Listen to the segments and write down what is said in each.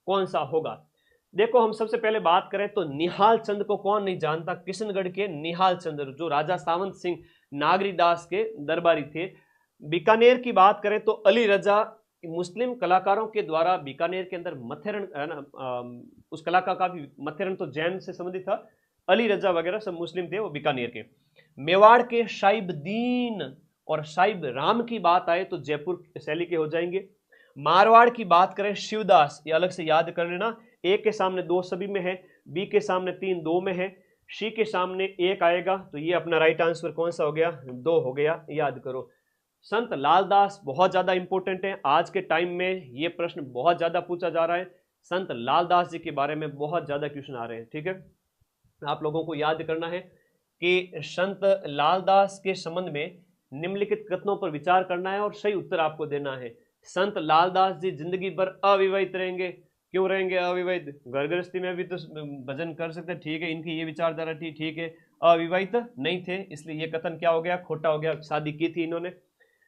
कौन सा होगा। देखो हम सबसे पहले बात करें तो निहाल चंद को कौन नहीं जानता, किशनगढ़ के निहाल चंद जो राजा सावंत सिंह नागरीदास के दरबारी थे। बीकानेर की बात करें तो अली रजा, मुस्लिम कलाकारों के द्वारा बीकानेर के अंदर मथेरन है ना, उस कलाकार का भी मथेरन तो जैन से संबंधित था, अली रजा वगैरह सब मुस्लिम थे वो बीकानेर के। मेवाड़ के शाइबदीन और शाइब राम की बात आए तो जयपुर शैली के हो जाएंगे। मारवाड़ की बात करें शिवदास, ये अलग से याद कर लेना, ए के सामने 2 सभी में है, बी के सामने 3 2 में है, सी के सामने 1 आएगा, तो ये अपना राइट आंसर कौन सा हो गया, 2 हो गया, याद करो। संत लालदास बहुत ज्यादा इंपॉर्टेंट है, आज के टाइम में ये प्रश्न बहुत ज्यादा पूछा जा रहा है, संत लालदास जी के बारे में बहुत ज्यादा क्वेश्चन आ रहे हैं, ठीक है। आप लोगों को याद करना है कि संत लालदास के संबंध में निम्नलिखित कथनों पर विचार करना है और सही उत्तर आपको देना है। संत लालदास जी जिंदगी भर अविवाहित रहेंगे, क्यों रहेंगे अविवाहित, घर गृहस्थी में भी तो भजन कर सकते हैं, ठीक है, इनकी ये विचारधारा थी, ठीक है, अविवाहित नहीं थे, इसलिए ये कथन क्या हो गया, खोटा हो गया, शादी की थी इन्होंने।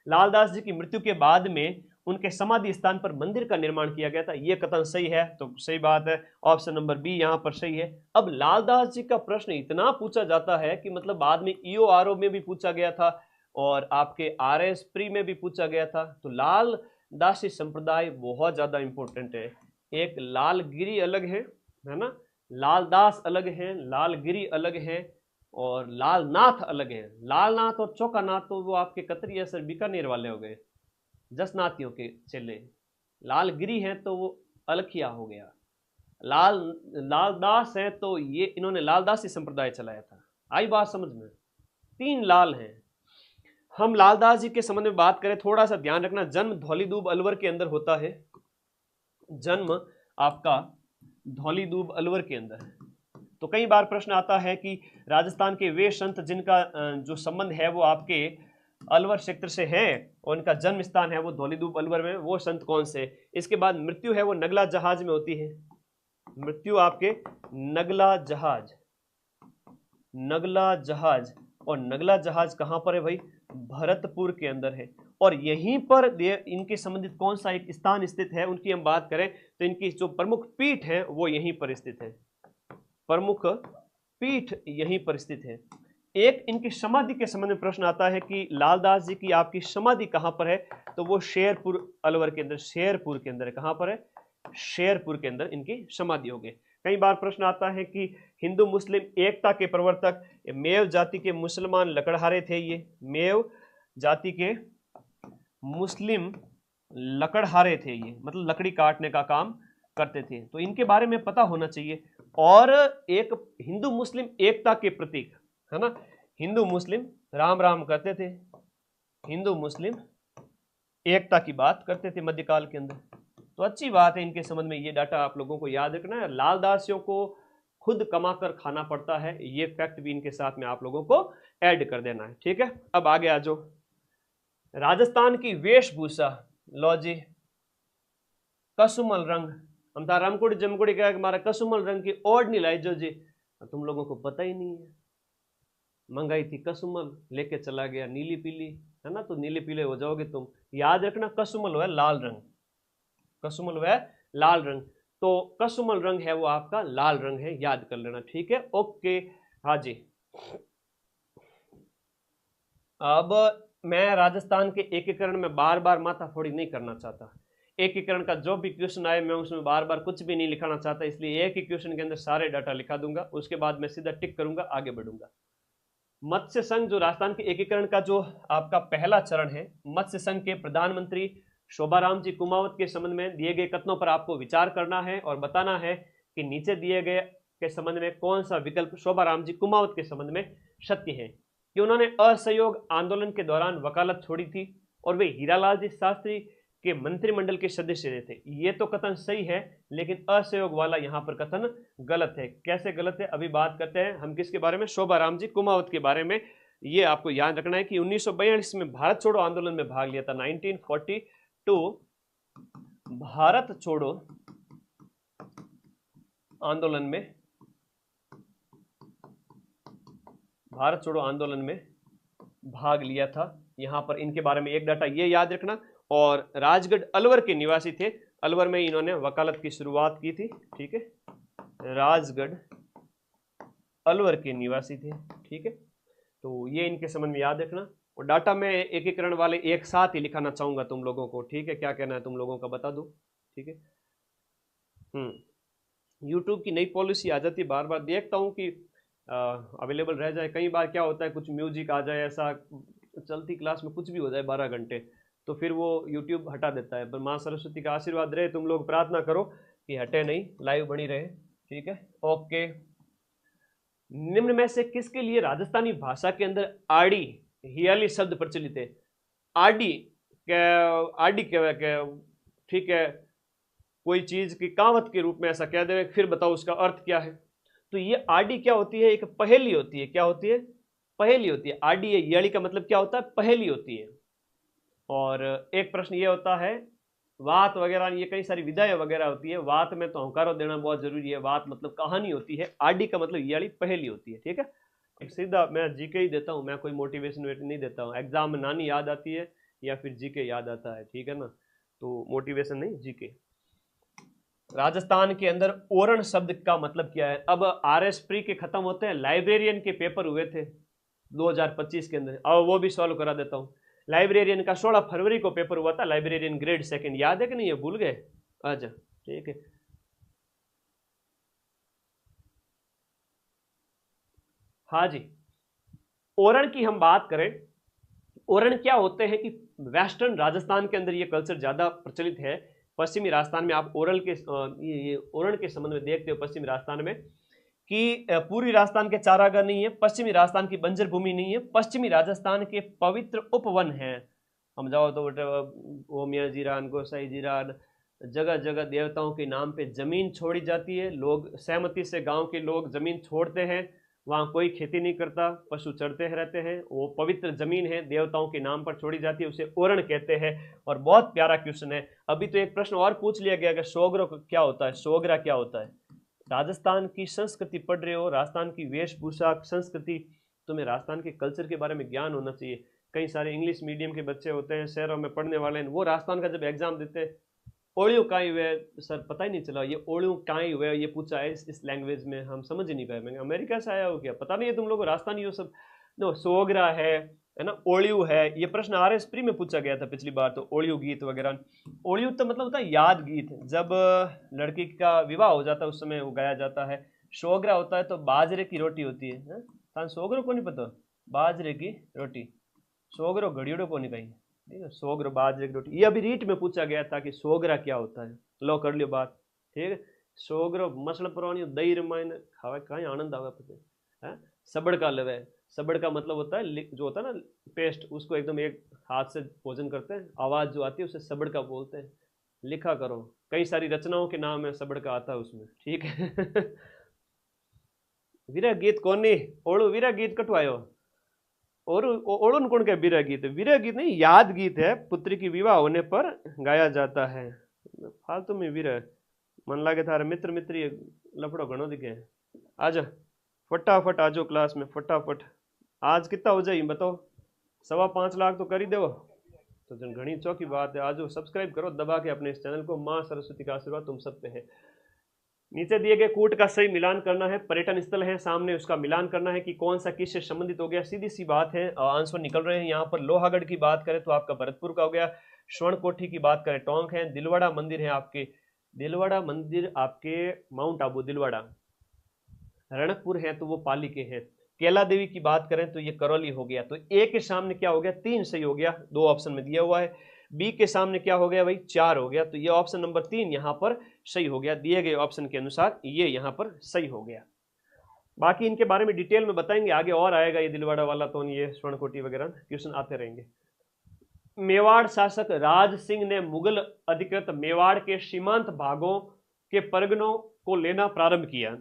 लालदास जी की मृत्यु के बाद में उनके समाधि स्थान पर मंदिर का निर्माण किया गया था, ये कथन सही है, तो सही बात है, ऑप्शन नंबर बी यहाँ पर सही है। अब लालदास जी का प्रश्न इतना पूछा जाता है कि मतलब बाद में ईओआरओ में भी पूछा गया था और आपके आरएस प्री में भी पूछा गया था, तो लालदासी संप्रदाय बहुत ज्यादा इंपॉर्टेंट है। एक लालगिरी अलग है ना, लालदास अलग है, लालगिरी अलग है और लालनाथ अलग है। लालनाथ और चौकानाथ तो वो आपके कतरिया सर बीकानेर वाले हो गए, जसनाथियों के चेले। लालगिरी है तो वो अलखिया हो गया। लालदास है तो ये इन्होंने लालदासी संप्रदाय चलाया था। आई बात समझ में, 3 लाल हैं। हम लालदास जी के संबंध में बात करें, थोड़ा सा ध्यान रखना, जन्म धौलीदूब अलवर के अंदर होता है, जन्म आपका धौलीदूब अलवर के अंदर है। तो कई बार प्रश्न आता है कि राजस्थान के वे संत जिनका जो संबंध है वो आपके अलवर क्षेत्र से है और उनका जन्म स्थान है वो धौलीदूब अलवर में, वो संत कौन से। इसके बाद मृत्यु है वो नगला जहाज में होती है, मृत्यु आपके नगला जहाज, नगला जहाज, और नगला जहाज कहां पर है भाई, भरतपुर के अंदर है। और यहीं पर इनके संबंधित कौन सा एक स्थान स्थित है, उनकी हम बात करें तो इनकी जो प्रमुख पीठ है वो यहीं पर स्थित है, प्रमुख पीठ यहीं पर स्थित है। एक इनकी समाधि के संबंध में प्रश्न आता है कि लालदास जी की आपकी समाधि कहां पर है, तो वो शेरपुर अलवर के अंदर, शेरपुर के अंदर है, कहां पर है, शेरपुर के अंदर इनकी समाधि हो गई। कई बार प्रश्न आता है कि हिंदू मुस्लिम एकता के प्रवर्तक मेव जाति के मुसलमान लकड़हारे थे, ये मेव जाति के मुस्लिम लकड़हारे थे, ये मतलब लकड़ी काटने का काम करते थे, तो इनके बारे में पता होना चाहिए। और एक हिंदू मुस्लिम एकता के प्रतीक है ना, हिंदू मुस्लिम राम राम करते थे, हिंदू मुस्लिम एकता की बात करते थे मध्यकाल के अंदर, तो अच्छी बात है, इनके संबंध में ये डाटा आप लोगों को याद रखना है। लालदासियों को खुद कमाकर खाना पड़ता है, ये फैक्ट भी इनके साथ में आप लोगों को ऐड कर देना है, ठीक है। अब आगे आ जाओ, राजस्थान की वेशभूषा, लो जी, कसुमल रंग, हम था रामकुड़ी जमकुड़ी क्या हमारा कसुमल रंग की ओढ़ नहीं लाई जो जी, तुम लोगों को पता ही नहीं है, मंगाई थी कसुमल, लेके चला गया नीली पीली, है ना, तो नीले पीले हो जाओगे तुम। याद रखना कसुमल है लाल रंग, कसुमल है लाल रंग, तो कसुमल रंग है वो आपका लाल रंग है, याद कर लेना, ठीक है, ओके। हाँ जी, अब मैं राजस्थान के एकीकरण में बार बार माथाफोड़ी नहीं करना चाहता, एकीकरण का जो भी क्वेश्चन आए मैं उसमें बार बार कुछ भी नहीं लिखाना चाहता, इसलिए एक ही क्वेश्चन के अंदर सारे डाटा लिखा दूंगा, उसके बाद मैं सीधा टिक करूंगा, आगे बढ़ूंगा। मत्स्य संघ, जो राजस्थान के एकीकरण का जो आपका पहला चरण है, मत्स्य संघ के प्रधानमंत्री शोभाराम जी कुमावत के संबंध में दिए गए कथनों पर आपको विचार करना है और बताना है कि नीचे दिए गए के संबंध में कौन सा विकल्प शोभाराम जी कुमावत के संबंध में सत्य है, कि उन्होंने असहयोग आंदोलन के दौरान वकालत छोड़ी थी और वे हीरालाल जी शास्त्री के मंत्रिमंडल के सदस्य थे, ये तो कथन सही है, लेकिन असहयोग वाला यहां पर कथन गलत है। कैसे गलत है, अभी बात करते हैं हम किसके बारे में, शोभाराम जी कुमावत के बारे में। ये आपको याद रखना है कि 1942 में भारत छोड़ो आंदोलन में भाग लिया था, 1942 भारत छोड़ो आंदोलन में, भारत छोड़ो आंदोलन में भाग लिया था। यहां पर इनके बारे में एक डाटा ये याद रखना, और राजगढ़ अलवर के निवासी थे, अलवर में इन्होंने वकालत की शुरुआत की थी, ठीक है। राजगढ़ अलवर के निवासी थे, ठीक है। तो ये इनके संबंध में याद रखना। और डाटा में एकीकरण वाले एक साथ ही लिखाना चाहूंगा तुम लोगों को, ठीक है। क्या कहना है तुम लोगों का बता दो, ठीक है। यूट्यूब की नई पॉलिसी आ जाती है, बार बार देखता हूँ कि अवेलेबल रह जाए। कई बार क्या होता है कुछ म्यूजिक आ जाए, ऐसा चलती क्लास में कुछ भी हो जाए 12 घंटे, तो फिर वो यूट्यूब हटा देता है। पर माँ सरस्वती का आशीर्वाद रहे, तुम लोग प्रार्थना करो कि हटे नहीं, लाइव बनी रहे, ठीक है। ओके, निम्न में से किसके लिए राजस्थानी भाषा के अंदर आड़ी हियाली शब्द प्रचलित है? आड़ी आड़ी क्या, ठीक है, कोई चीज की कहावत के रूप में ऐसा कह दे, फिर बताओ उसका अर्थ क्या है। तो ये आड़ी क्या होती है? एक पहेली होती है। क्या होती है? पहेली होती है। आड़ी हियाली का मतलब क्या होता है? पहेली होती है। और एक प्रश्न ये होता है, वात वगैरह, ये कई सारी विधाएं वगैरह होती है। वात में तो हंकारो देना बहुत जरूरी है। वात मतलब कहानी होती है, आड़ी का मतलब हियाली पहेली होती है, ठीक है। एक सीधा मैं जीके ही देता हूँ, मैं कोई मोटिवेशन नहीं देता हूँ। एग्जाम में नानी याद आती है या फिर जीके याद आता है, ठीक है ना। तो मोटिवेशन नहीं, जीके। राजस्थान के अंदर ओरण शब्द का मतलब क्या है? अब RS प्री के खत्म होते हैं, लाइब्रेरियन के पेपर हुए थे 2025 के अंदर, अब वो भी सॉल्व करा देता हूँ। लाइब्रेरियन का 16 फरवरी को पेपर हुआ था, लाइब्रेरियन ग्रेड 2, याद है कि नहीं? ये भूल गए? अच्छा, ठीक है। हाँ जी, ओरण की हम बात करें, ओरण क्या होते हैं कि वेस्टर्न राजस्थान के अंदर ये कल्चर ज्यादा प्रचलित है। पश्चिमी राजस्थान में आप ओरल के ये ओरण के संबंध में देखते हो पश्चिमी राजस्थान में कि पूर्वी राजस्थान के चारागाह नहीं है, पश्चिमी राजस्थान की बंजर भूमि नहीं है, पश्चिमी राजस्थान के पवित्र उपवन हैं। हम जाओ तो ओमिया जीरान, गोसाई जीरान, जगह जगह देवताओं के नाम पे जमीन छोड़ी जाती है। लोग सहमति से, गांव के लोग जमीन छोड़ते हैं, वहाँ कोई खेती नहीं करता, पशु चरते रहते हैं। वो पवित्र जमीन है, देवताओं के नाम पर छोड़ी जाती है, उसे ओरण कहते हैं। और बहुत प्यारा क्वेश्चन है। अभी तो एक प्रश्न और पूछ लिया गया कि सोगरा क्या होता है? सोगरा क्या होता है? राजस्थान की संस्कृति पढ़ रहे हो, राजस्थान की वेशभूषा संस्कृति, तुम्हें राजस्थान के कल्चर के बारे में ज्ञान होना चाहिए। कई सारे इंग्लिश मीडियम के बच्चे होते हैं, शहरों में पढ़ने वाले हैं, वो राजस्थान का जब एग्जाम देते हैं, ओलियो कहाँ हुए सर, पता ही नहीं चला ये ओलियो कहाँ हुए, ये पूछा है इस लैंग्वेज में, हम समझ ही नहीं पाए। मैं अमेरिका से आया हो क्या, पता नहीं है तुम लोग को राजस्थानी हो सब। नो, सोगरा है ना, ओलियो है। ये प्रश्न RS प्री में पूछा गया था पिछली बार, तो ओलियो गीत वगैरह। ओलियो तो मतलब होता है याद गीत, जब लड़की का विवाह हो जाता है उस समय वो गाया जाता है। सोगरा होता है तो बाजरे की रोटी होती है। सोगरो को नहीं पता? बाजरे की रोटी, सोगरो घड़ियों को नहीं कहीं, ठीक है। सोगरा बाजरे की रोटी, ये अभी रीट में पूछा गया था कि सोगरा क्या होता है। लो कर लियो बात, ठीक है। सोगरो मसल पुरानी दही रमायन खावे, कहीं आनंद आवे पते है। सबड़ का लवे, सबड़ का मतलब होता है जो होता है ना पेस्ट, उसको एकदम एक हाथ से भोजन करते हैं, आवाज जो आती है उसे सबड़ का बोलते हैं। लिखा करो, कई सारी रचनाओं के नाम है सबड़ का आता है उसमें, ठीक है। वीरा गीत कोनी ओळू, वीरा गीत कटवायो और ओड़न कौन के वीरा गीत? वीरा गीत नहीं, याद गीत है, पुत्री की विवाह होने पर गाया जाता है। फालतू में वीरा मन लागे थारे मित्र मित्री लफड़ो घणो दिखे। आजा फटाफट आजो क्लास में, फटाफट। आज कितना हो जाए बताओ? 5.25 लाख तो कर ही दो, तो जन घनी चौकी बात है। आजो सब्सक्राइब करो दबा के अपने इस चैनल को। माँ सरस्वती का आशीर्वाद तुम सब पे है। नीचे दिए गए कूट का सही मिलान करना है। पर्यटन स्थल है सामने, उसका मिलान करना है कि कौन सा किससे संबंधित हो गया। सीधी सी बात है, आंसर निकल रहे हैं। यहाँ पर लोहागढ़ की बात करें तो आपका भरतपुर का हो गया। स्वर्ण कोठी की बात करें टोंक है। दिलवाड़ा मंदिर है आपके, दिलवाड़ा मंदिर आपके माउंट आबू दिलवाड़ा। रणकपुर है तो वो पाली के हैं। केला देवी की बात करें तो ये करौली हो गया। तो ए के सामने क्या हो गया? 3 सही हो गया, 2 ऑप्शन में दिया हुआ है। बी के सामने क्या हो गया भाई? 4 हो गया। तो ये ऑप्शन नंबर 3 यहाँ पर सही हो गया, दिए गए ऑप्शन के अनुसार ये यहाँ पर सही हो गया। बाकी इनके बारे में डिटेल में बताएंगे आगे, और आएगा ये दिलवाड़ा वाला, तो ये स्वर्णकोटी वगैरह क्वेश्चन आते रहेंगे। मेवाड़ शासक राज सिंह ने मुगल अधिकृत मेवाड़ के सीमांत भागों के परगनों को लेना प्रारंभ किया।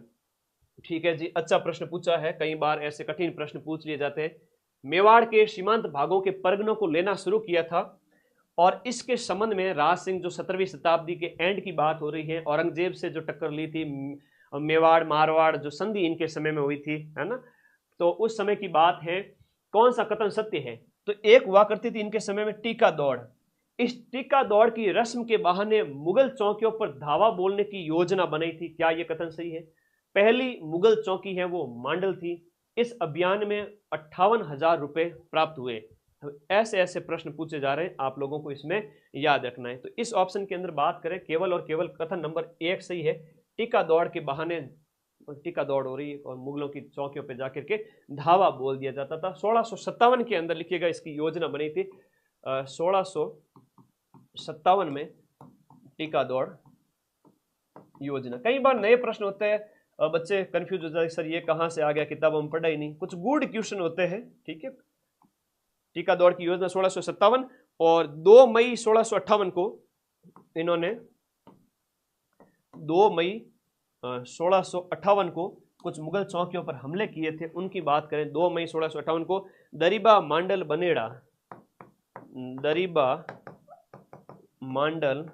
ठीक है जी, अच्छा प्रश्न पूछा है, कई बार ऐसे कठिन प्रश्न पूछ लिए जाते हैं। मेवाड़ के सीमांत भागों के परगनों को लेना शुरू किया था, और इसके संबंध में राज सिंह, जो 17वीं शताब्दी के एंड की बात हो रही है, औरंगजेब से जो टक्कर ली थी, मेवाड़ मारवाड़ जो संधि इनके समय में हुई थी, है ना, तो उस समय की बात है। कौन सा कथन सत्य है? तो एक हुआ करती थी इनके समय में टीका दौड़। इस टीका दौड़ की रस्म के बहाने मुगल चौकियों पर धावा बोलने की योजना बनाई थी। क्या यह कथन सही है? पहली मुगल चौकी है वो मांडल थी। इस अभियान में 58,000 रुपए प्राप्त हुए। ऐसे ऐसे प्रश्न पूछे जा रहे हैं, आप लोगों को इसमें याद रखना है। तो इस ऑप्शन के अंदर बात करें, केवल और केवल कथन नंबर 1 सही है। टीका दौड़ के बहाने टीका दौड़ हो रही है और मुगलों की चौकियों पे जाकर के धावा बोल दिया जाता था। 1657 के अंदर लिखिएगा, इसकी योजना बनी थी। 1657 में टीका दौड़ योजना। कई बार नए प्रश्न होते हैं, बच्चे कंफ्यूज हो जाते, सर ये कहां से आ गया, किताब हम पढ़ा ही नहीं। कुछ गुड क्वेश्चन होते हैं, ठीक है। टीका दौड़ की योजना 1657 और 2 मई 1658 को इन्होंने 2 मई 1658 को कुछ मुगल चौकियों पर हमले किए थे। उनकी बात करें, 2 मई 1658 को दरिबा मांडल बनेड़ा, दरिबा मांडल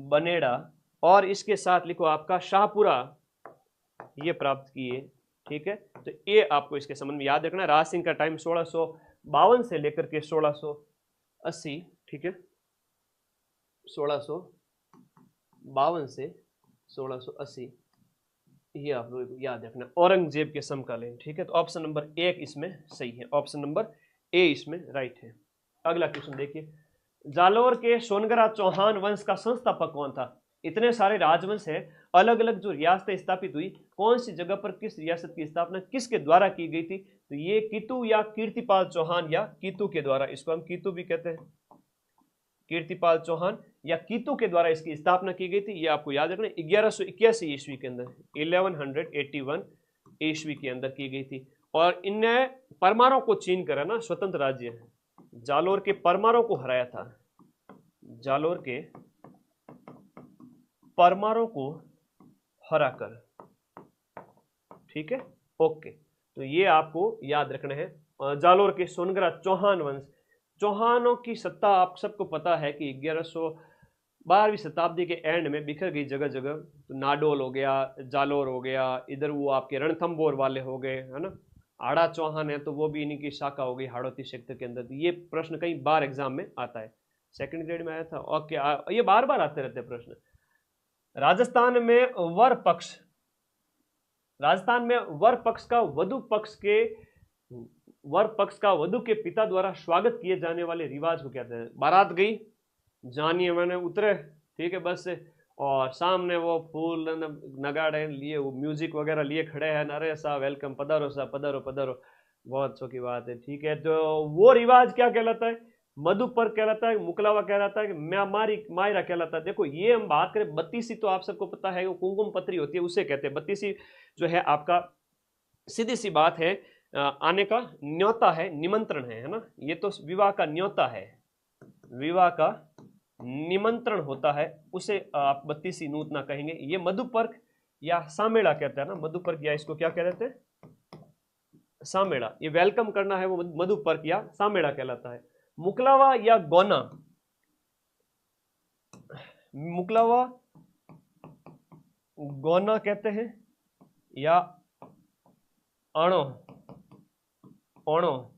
बनेड़ा और इसके साथ लिखो आपका शाहपुरा, ये प्राप्त किए, ठीक है। तो ये आपको इसके संबंध में याद रखना। राज सिंह का टाइम 1652 से लेकर के 1680, ठीक है, 1652 से 1680, ये आप लोगों को याद रखना। औरंगजेब के समकालीन, ठीक है। तो ऑप्शन नंबर 1 इसमें सही है, ऑप्शन नंबर ए इसमें राइट है। अगला क्वेश्चन देखिए, जालोर के सोनगरा चौहान वंश का संस्थापक कौन था? इतने सारे राजवंश हैं, अलग अलग जो रियासतें स्थापित हुई, कौन सी जगह पर किस रियासत की स्थापना किसके द्वारा की गई थी? तो ये कीतू या कीर्तिपाल चौहान या कीतू के द्वारा, इसको हम कीतू भी कहते हैं, कीर्तिपाल चौहान या कीतू के द्वारा इसकी स्थापना की गई थी। ये आपको याद रखना। 1181 ईस्वी के अंदर, 1181 ईस्वी के अंदर की गई थी। और इनने परमारों को छीन कर, है ना, स्वतंत्र राज्य जालोर के परमारों को हराया था, जालोर के परमारों को हराकर, ठीक है, ओके। तो ये आपको याद रखना है। जालोर के सोनगरा चौहान वंश, चौहानों की सत्ता आप सबको पता है कि 12वीं शताब्दी के एंड में बिखर गई जगह जगह। तो नाडोल हो गया, जालोर हो गया, इधर वो आपके रणथंबोर वाले हो गए, है ना, हाड़ा चौहान है तो वो भी इन्हीं की शाखा हो गई हाड़ौती क्षेत्र के अंदर। ये प्रश्न कई बार एग्जाम में आता है, सेकंड ग्रेड में आया था, ओके, ये बार बार आते रहते हैं प्रश्न। राजस्थान में वर पक्ष, राजस्थान में वर पक्ष का वधु के पिता द्वारा स्वागत किए जाने वाले रिवाज को कहते हैं? बारात गई, जानिए मैंने उतरे, ठीक है, बस से, और सामने वो फूल नगाड़े लिए, वो म्यूजिक वगैरह लिए खड़े हैं, अरे साहब वेलकम, पधारो साहब, पधारो पधारो, बहुत अच्छी की बात है, ठीक है। तो वो रिवाज क्या कहलाता है? मधुपर्क कहलाता है, मुकलावा कहलाता है, कि मायरा कहलाता है। देखो ये हम बात करें, बत्तीसी तो आप सबको पता है वो कुमकुम पत्री होती है, उसे कहते हैं। बत्तीसी जो है आपका सीधी सी बात है, आने का न्योता है, निमंत्रण है ना। ये तो विवाह का न्योता है, विवाह का निमंत्रण होता है, उसे आप बत्तीसी नूतना कहेंगे। ये मधुपर्क या सामेड़ा कहते हैं ना, मधुपर्क या इसको क्या कहते हैं? सामेड़ा। ये वेलकम करना है वो मधुपर्क या सामेड़ा कहलाता है। मुकलावा या गौना, मुकलावा गौना कहते हैं या आणो, ओणो।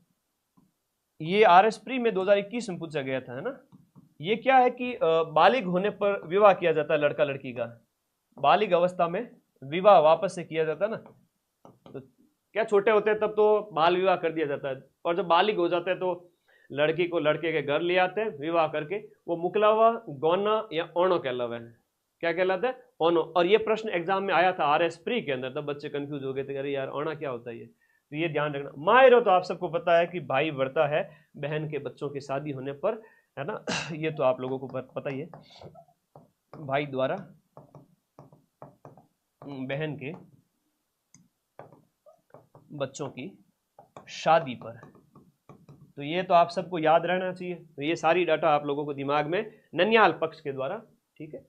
ये आरएस प्री में 2021 में पूछा गया था, है ना। ये क्या है कि बालिग होने पर विवाह किया जाता है लड़का लड़की का, बालिग अवस्था में विवाह वापस से किया जाता है ना। तो क्या छोटे होते हैं तब तो बाल विवाह कर दिया जाता है, और जब बालिग हो जाते हैं तो लड़की को लड़के के घर ले आते हैं विवाह करके। वो मुकलावा, गौना या ओणो कहलावा है। क्या कहलाता है? ओणो। और ये प्रश्न एग्जाम में आया था आरएस प्री के अंदर, तब बच्चे कंफ्यूज हो गए थे, अरे यार ओणा क्या होता है ये। तो ये ध्यान रखना। मायरो तो आप सबको पता है कि भाई बढ़ता है बहन के बच्चों की शादी होने पर, है ना। ये तो आप लोगों को पता ही है, भाई द्वारा बहन के बच्चों की शादी पर। तो ये तो आप सबको याद रहना चाहिए। तो ये सारी डाटा आप लोगों को दिमाग में, ननियाल पक्ष के द्वारा, ठीक है।